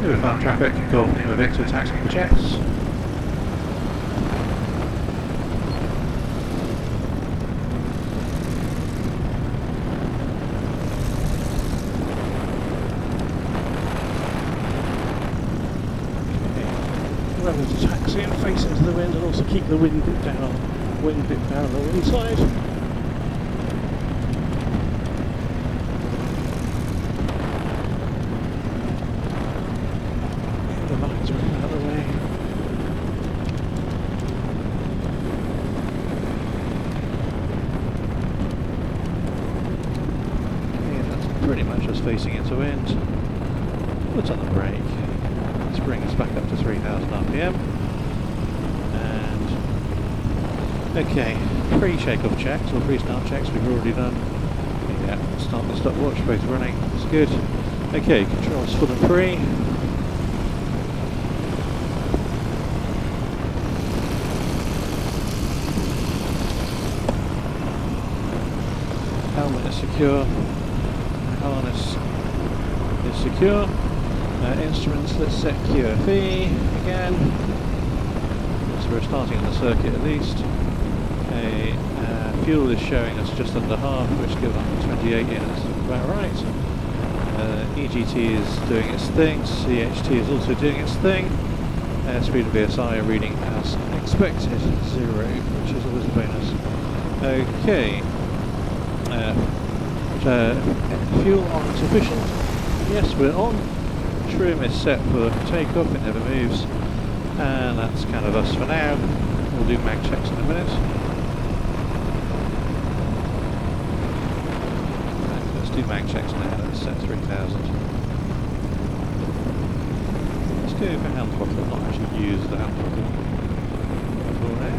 Two farm traffic, Golf Lima Victor, taxi for checks. Remember to taxi and face into the wind and also keep the wind bit down on the wind side. The lights are out of the way. Okay, that's pretty much just facing into wind. Foot on the brake. Let's bring us back up to 3000 RPM. And okay, pre-shake-off checks or pre-start checks we've already done. Yeah, start and stopwatch both running. It's good. Okay, controls full and free. Helmet is secure. Harness is secure. Instruments, let's set QFE again. So we're starting on the circuit at least. Okay, fuel is showing us just under half, which gives us 28 units, about right. EGT is doing its thing, CHT is also doing its thing. Speed and VSI are reading as expected, 0, which is always a bonus. Okay. Fuel on sufficient. Yes, we're on. Trim is set for takeoff, it never moves. And that's kind of us for now. We'll do mag checks in a minute. Right, let's do mag checks now, let's set 3000. Let's go for hand throttle, not actually use the hand throttle. For now.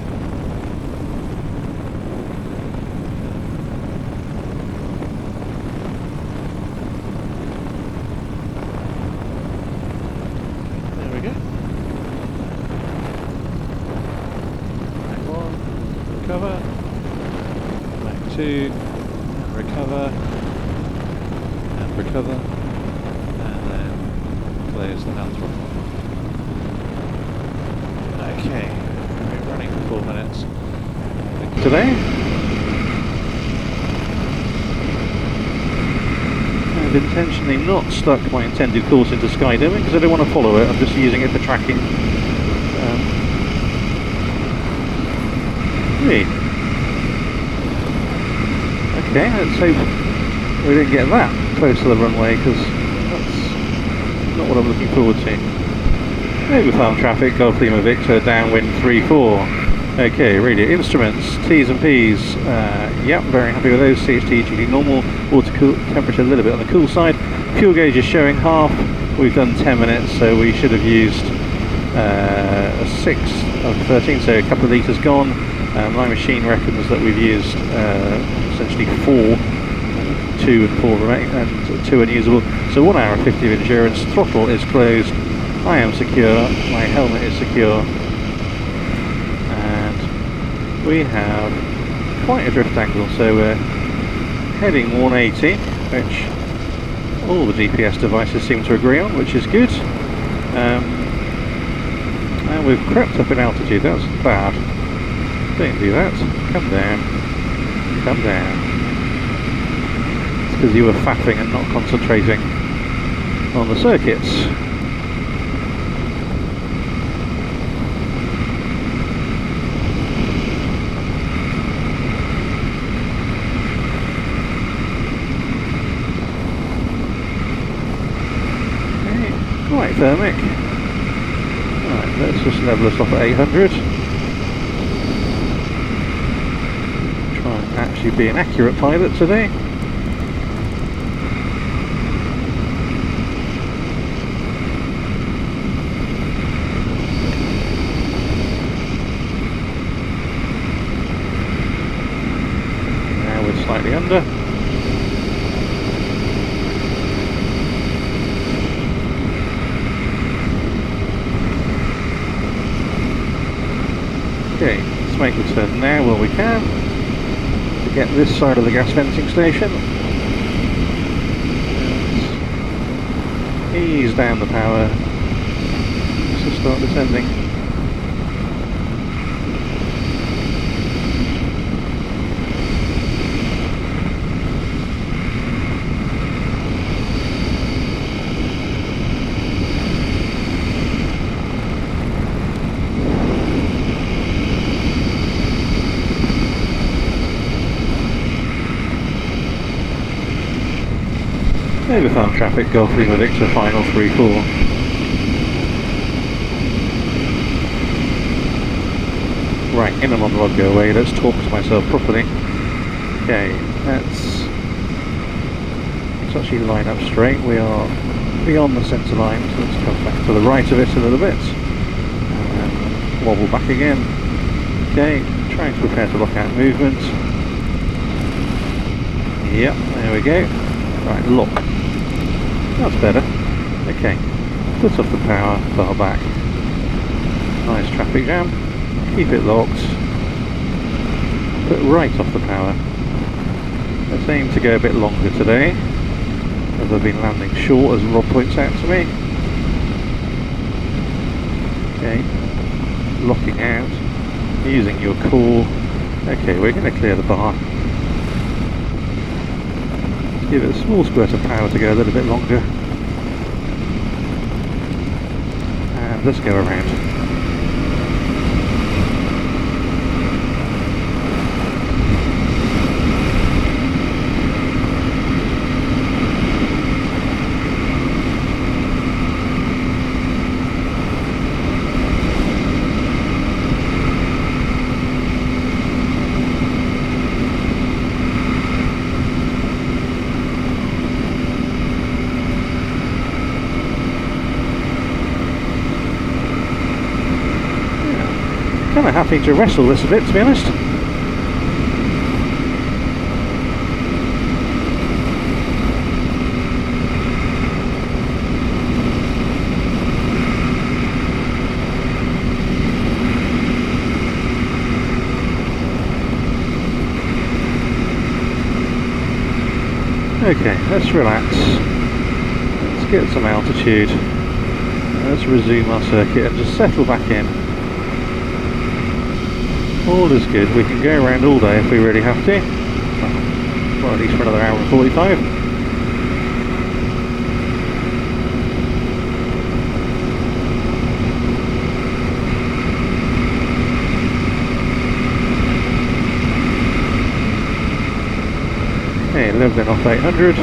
Recover, back 2, and recover, and recover, and then close the hand throttle. Okay, we're running for 4 minutes. Today, I've intentionally not stuck my intended course into skydimming because I don't want to follow it, I'm just using it for tracking. Okay, let's hope we didn't get that close to the runway because that's not what I'm looking forward to. Over farm traffic, Golf Lima Victor, downwind 3-4. Okay, radio instruments, T's and P's. Yep, very happy with those. CHT, GD normal, water cool, temperature a little bit on the cool side. Fuel gauge is showing half. We've done 10 minutes, so we should have used a 6 of 13, so a couple of litres gone. My machine reckons that we've used essentially 4, 2 and 4 remaining, and 2 unusable. So 1 hour 50 of endurance. Throttle is closed. I am secure. My helmet is secure. And we have quite a drift angle. So we're heading 180, which all the GPS devices seem to agree on, which is good. And we've crept up in altitude. That's bad. Don't do that. Come down. Come down. It's because you were faffing and not concentrating on the circuits. Okay, quite thermic. Right, let's just level us off at 800. Actually be an accurate pilot today. Now we're slightly under. Okay, let's make the turn now while we can. Get this side of the gas venting station. Ease down the power Let's just start descending. Over farm traffic, Golf Lima Victor, final 3-4. Right, in and on the log go away, let's talk to myself properly. Okay, let's actually line up straight. We are beyond the centre line, so let's come back to the right of it a little bit. And wobble back again. Okay, trying to prepare to lock out movement. Yep, there we go. Right, lock. That's better. Okay, put off the power, far back. Nice traffic jam. Keep it locked. Put right off the power. Let's aim to go a bit longer today, as I've been landing short, as Rob points out to me. Okay, locking out, using your core. Okay, we're going to clear the bar. Give it a small spurt of power to go a little bit longer. And let's go around. Kind of happy to wrestle this a bit, to be honest. Okay, let's relax. Let's get some altitude. Let's resume our circuit and just settle back in. All is good. We can go around all day if we really have to. Well, at least for another hour and 45. Okay, leveling off 800.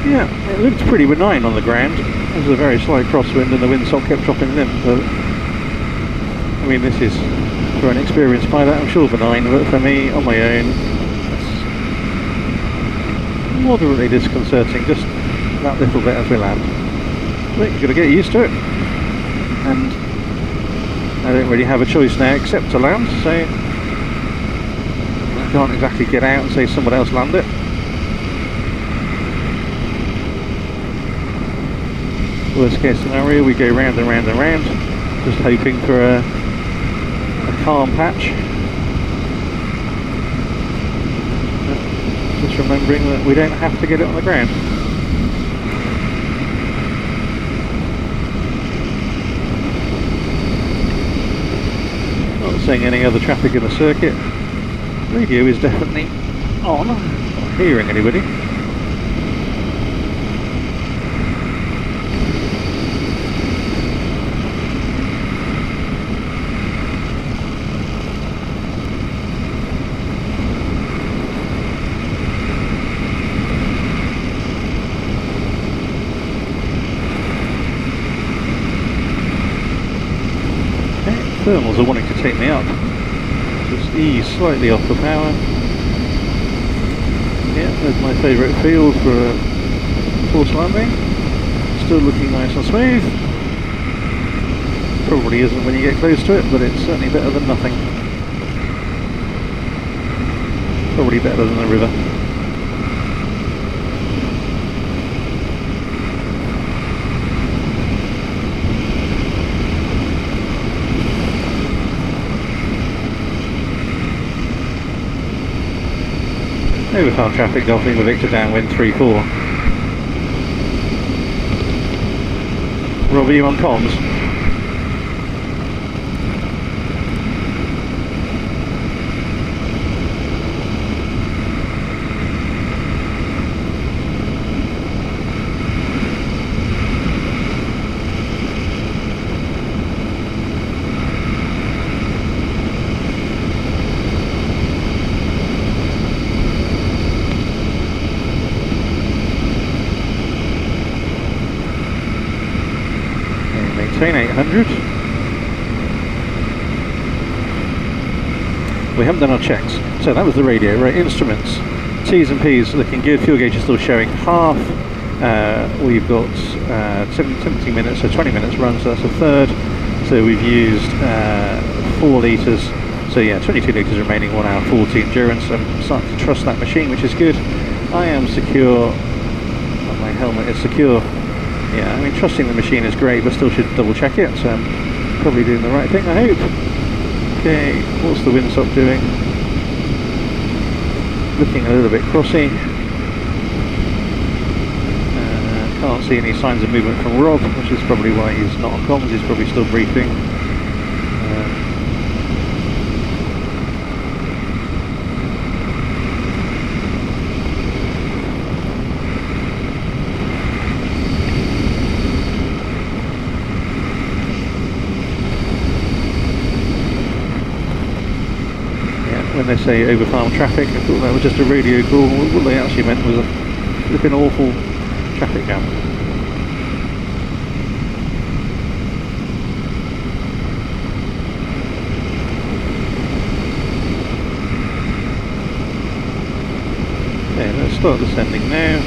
Yeah, it looked pretty benign on the ground. There was a very slight crosswind and the windsock kept dropping in. But I mean, this is, for an experienced pilot, I'm sure benign, but for me, on my own, it's moderately disconcerting, just that little bit as we land. I think you've got to get used to it. And I don't really have a choice now except to land, so I can't exactly get out and say someone else land it. Worst case scenario, we go round and round and round, just hoping for a calm patch. Just remembering that we don't have to get it on the ground. Not seeing any other traffic in the circuit. Radio is definitely on. Not hearing anybody. Thermals are wanting to take me up. Just ease slightly off the power. Yeah, there's my favourite field for a forced landing. Still looking nice and smooth. Probably isn't when you get close to it, but it's certainly better than nothing. Probably better than the river. Over farm traffic, Golf Lima Victor downwind 3-4. Rob, are you on comms? Maintain 800. We haven't done our checks. So that was the radio, right? Instruments, T's and P's looking good. Fuel gauge is still showing half. We've got 17 minutes, so 20 minutes run, so that's a third. So we've used 4 litres. So yeah, 22 litres remaining, 1 hour 40 endurance. I'm starting to trust that machine, which is good. I am secure. My helmet is secure. Yeah, I mean, trusting the machine is great, but still should double check it, so I'm probably doing the right thing, I hope. Okay, what's the windsock doing? Looking a little bit crossy. Can't see any signs of movement from Rob, which is probably why he's not on comms, he's probably still briefing. When they say over farm traffic, I thought that was just a radio call. What they actually meant was a flipping awful traffic jam. Okay, let's start descending now.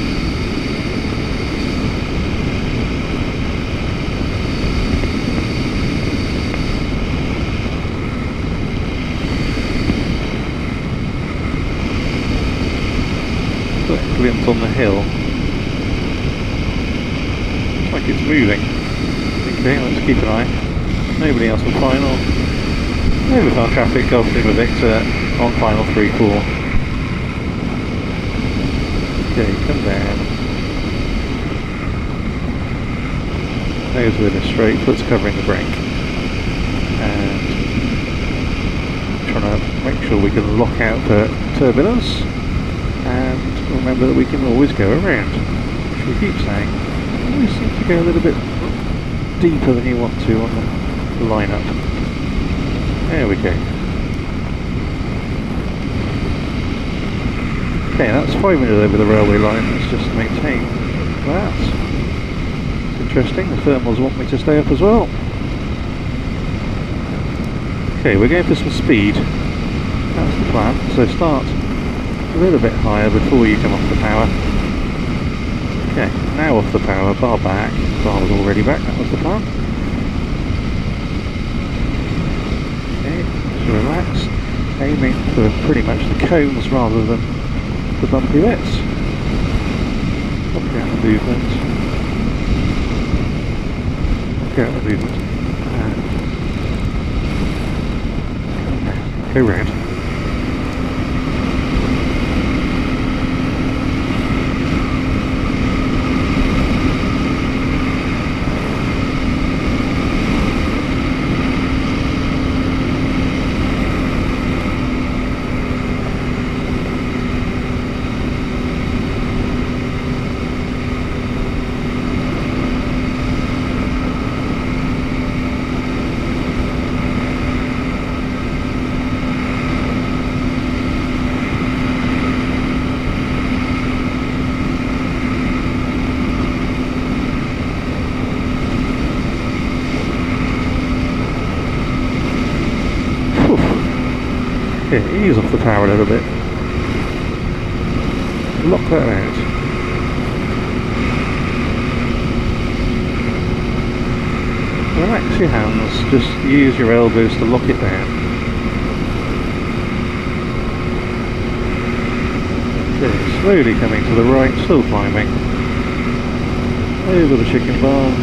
Glimpse on the hill. Looks like it's moving. Okay, let's keep an eye. Nobody else on final. Over farm traffic, Golf Lima Victor on final 3-4. Okay, come down. Nose with a straight, foot's covering the brake. And trying to make sure we can lock out the turbulence. And remember that we can always go around, which we keep saying. You always seem to go a little bit deeper than you want to on the lineup. There we go. Okay, that's 5 minutes over the railway line. Let's just maintain that. It's interesting, the thermals want me to stay up as well. Okay, we're going for some speed. That's the plan. So start a little bit higher before you come off the power. Okay, now off the power, bar back. Bar was already back, that was the plan. Okay, just relax. Aiming for pretty much the cones rather than the bumpy bits. Look out the movement. Look out the movement. And go round. Okay, ease off the power a little bit. Lock that out. Relax your hands, just use your elbows to lock it down. Okay, slowly coming to the right, still climbing. Over the chicken barn.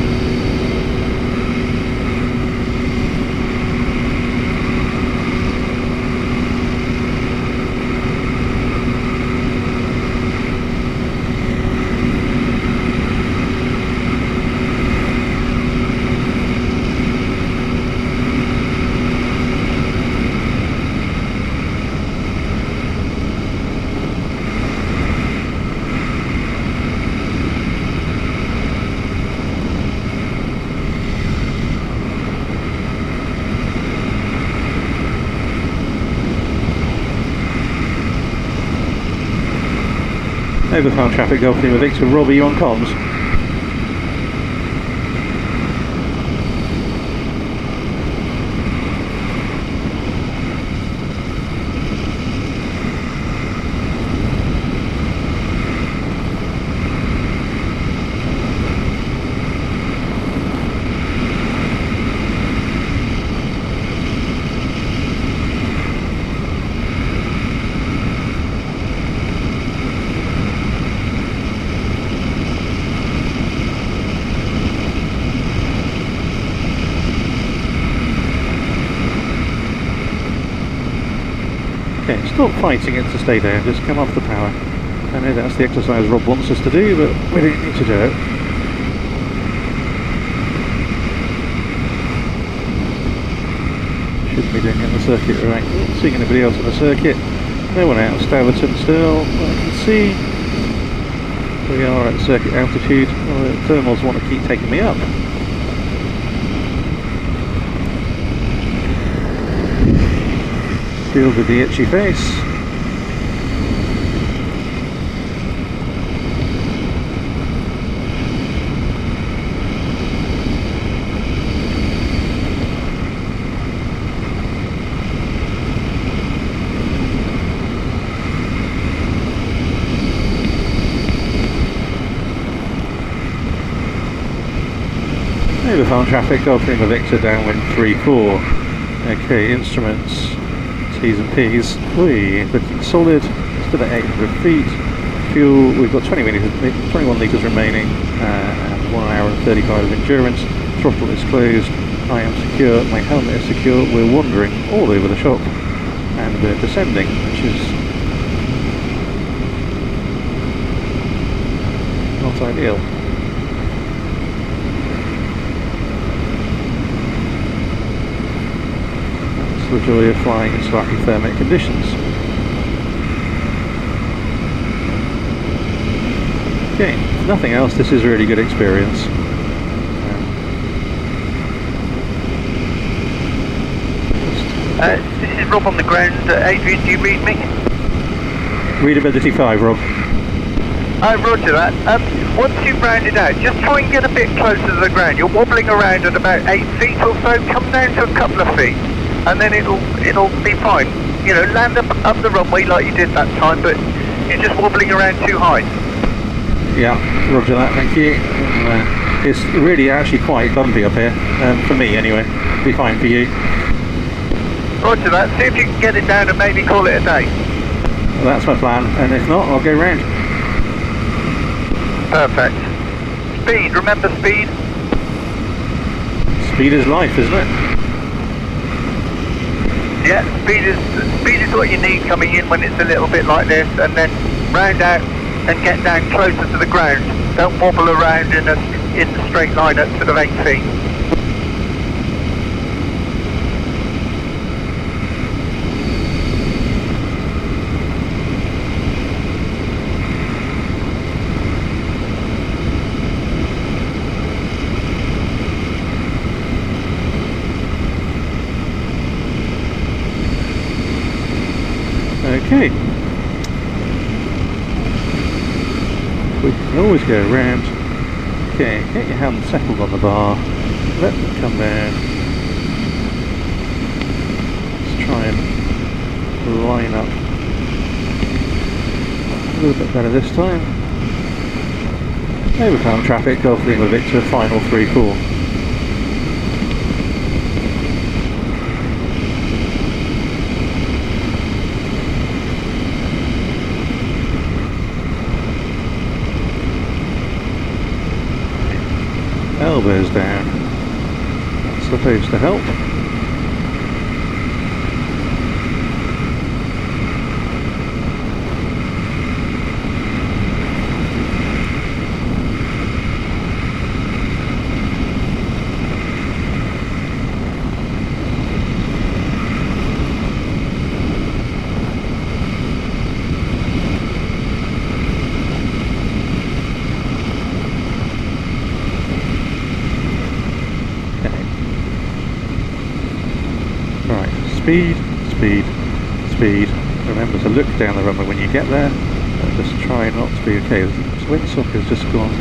Overfound traffic, Golf Lima Victor. Rob, are you on comms? Okay, stop fighting it to stay down, just come off the power. I know that's the exercise Rob wants us to do, but we don't need to do it. Shouldn't be doing it on the circuit, right? Not seeing anybody else on the circuit. No one out of Staverton still, I can see. We are at circuit altitude. Well, the thermals want to keep taking me up. Deal with the itchy face. Overfound traffic, Golf Lima Victor, downwind 3-4. Okay, instruments. T's and P's. Looking solid, still at 800 feet. Fuel, we've got 21 litres remaining, and 1 hour and 35 of endurance. Throttle is closed, I am secure, my helmet is secure. We're wandering all over the shop, and we're descending, which is not ideal. The joy of flying in slightly thermic conditions. Okay, if nothing else, this is a really good experience. This is Rob on the ground. Adrian, do you read me? Readability 5, Rob. Roger that. Once you've rounded out, just try and get a bit closer to the ground. You're wobbling around at about 8 feet or so. Come down to a couple of feet, and then it'll be fine. You know, land up the runway like you did that time, but you're just wobbling around too high. Yeah, roger that, thank you. It's really actually quite bumpy up here, for me anyway. It'll be fine for you. Roger that. See if you can get it down and maybe call it a day. Well, that's my plan, and if not, I'll go round. Perfect. Speed, remember speed? Speed is life, isn't it? Yeah, speed is what you need coming in when it's a little bit like this, and then round out and get down closer to the ground. Don't wobble around in a straight line at sort of 8 feet. Okay. We can always go around. Okay, get your hand settled on the bar. Let them come down. Let's try and line up a little bit better this time. Overfound traffic, Golf Lima Victor, final 3-4. Elbows down. That's supposed to help. Speed, speed, speed. Remember to look down the runway when you get there. Just try not to be okay. The windsock has just gone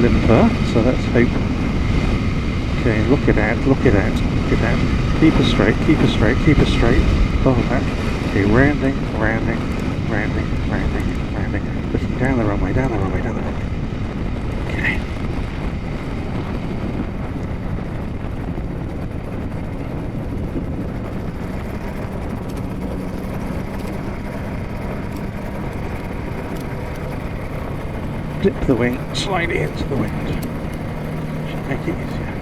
limper, so let's hope. Okay, look it out, look it out, look it out. Keep her straight, keep her straight, keep her straight. Hold back. Okay, rounding, rounding, rounding, rounding, rounding. Looking down the runway, down the runway, down the runway. Okay. Dip the wing slightly into the wind. Should make it easier.